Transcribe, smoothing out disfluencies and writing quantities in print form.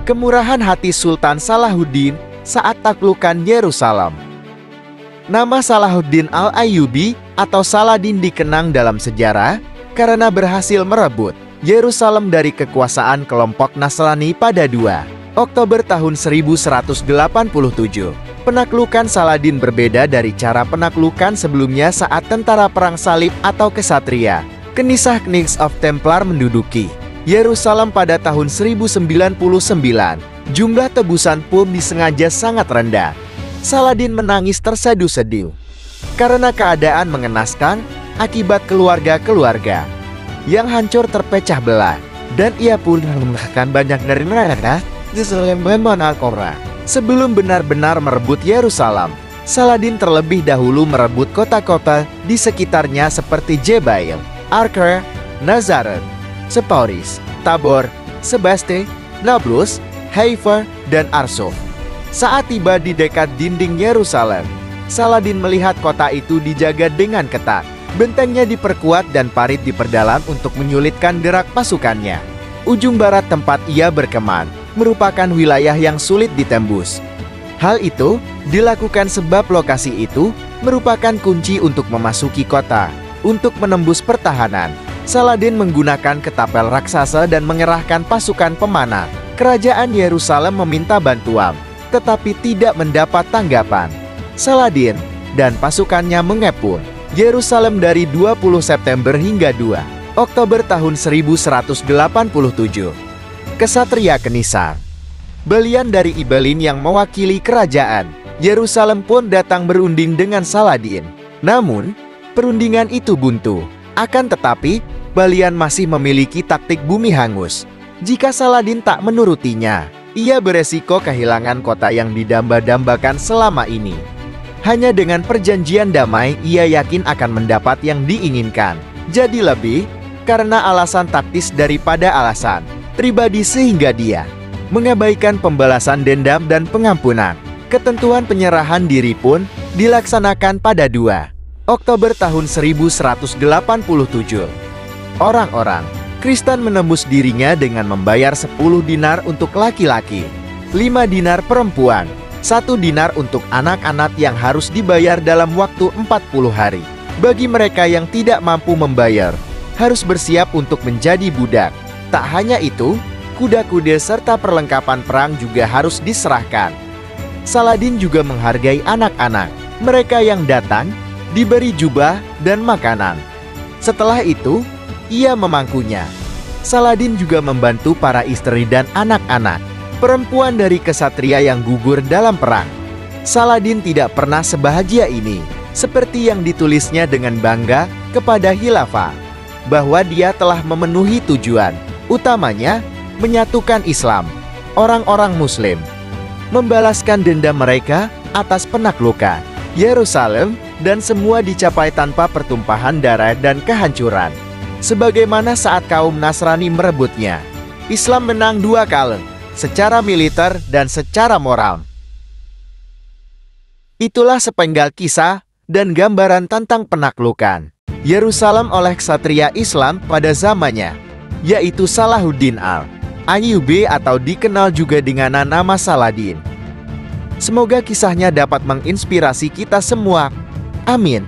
kemurahan hati Sultan Salahuddin saat taklukan Yerusalem. Nama Salahuddin Al-Ayyubi atau Saladin dikenang dalam sejarah karena berhasil merebut Yerusalem dari kekuasaan kelompok Nasrani pada 2 Oktober tahun 1187. Penaklukan Saladin berbeda dari cara penaklukan sebelumnya saat tentara perang salib atau kesatria Kenisah Knights of Templar menduduki Yerusalem pada tahun 1099. Jumlah tebusan pun disengaja sangat rendah. Saladin menangis terseduh-seduh karena keadaan mengenaskan akibat keluarga-keluarga yang hancur terpecah belah, dan ia pun mengalahkan banyak dari mereka di Sulaiman Al-Qura. Sebelum benar-benar merebut Yerusalem, Saladin terlebih dahulu merebut kota-kota di sekitarnya seperti Jebail, Arker, Nazareth, Seporis, Tabor, Sebaste, Nablus, Haifa, dan Arsuf. Saat tiba di dekat dinding Yerusalem, Saladin melihat kota itu dijaga dengan ketat. Bentengnya diperkuat dan parit diperdalam untuk menyulitkan gerak pasukannya. Ujung barat tempat ia berkemah merupakan wilayah yang sulit ditembus. Hal itu dilakukan sebab lokasi itu merupakan kunci untuk memasuki kota. Untuk menembus pertahanan, Saladin menggunakan ketapel raksasa dan mengerahkan pasukan pemanah. Kerajaan Yerusalem meminta bantuan, tetapi tidak mendapat tanggapan. Saladin dan pasukannya mengepung Yerusalem dari 20 September hingga 2 Oktober tahun 1187. Kesatria Kenisar, belian dari Ibelin yang mewakili kerajaan Yerusalem pun datang berunding dengan Saladin. Namun, perundingan itu buntu. Akan tetapi, balian masih memiliki taktik bumi hangus. Jika Saladin tak menurutinya, ia beresiko kehilangan kota yang didamba-dambakan selama ini. Hanya dengan perjanjian damai, ia yakin akan mendapat yang diinginkan. Jadi lebih karena alasan taktis daripada alasan pribadi, sehingga dia mengabaikan pembalasan dendam dan pengampunan. Ketentuan penyerahan diri pun dilaksanakan pada 2 Oktober tahun 1187. Orang-orang Kristen menembus dirinya dengan membayar 10 dinar untuk laki-laki, 5 dinar perempuan, 1 dinar untuk anak-anak yang harus dibayar dalam waktu 40 hari. Bagi mereka yang tidak mampu membayar, harus bersiap untuk menjadi budak. Tak hanya itu, kuda-kuda serta perlengkapan perang juga harus diserahkan. Saladin juga menghargai anak-anak. Mereka yang datang diberi jubah dan makanan. Setelah itu, ia memangkunya. Saladin juga membantu para istri dan anak-anak, perempuan dari kesatria yang gugur dalam perang. Saladin tidak pernah sebahagia ini, seperti yang ditulisnya dengan bangga kepada Khilafah, bahwa dia telah memenuhi tujuan utamanya, menyatukan Islam, orang-orang Muslim, membalaskan dendam mereka atas penaklukan Yerusalem, dan semua dicapai tanpa pertumpahan darah dan kehancuran. Sebagaimana saat kaum Nasrani merebutnya, Islam menang 2 kali, secara militer dan secara moral. Itulah sepenggal kisah dan gambaran tentang penaklukan Yerusalem oleh ksatria Islam pada zamannya, yaitu Salahuddin Al-Ayyubi atau dikenal juga dengan nama Saladin. Semoga kisahnya dapat menginspirasi kita semua. Amin.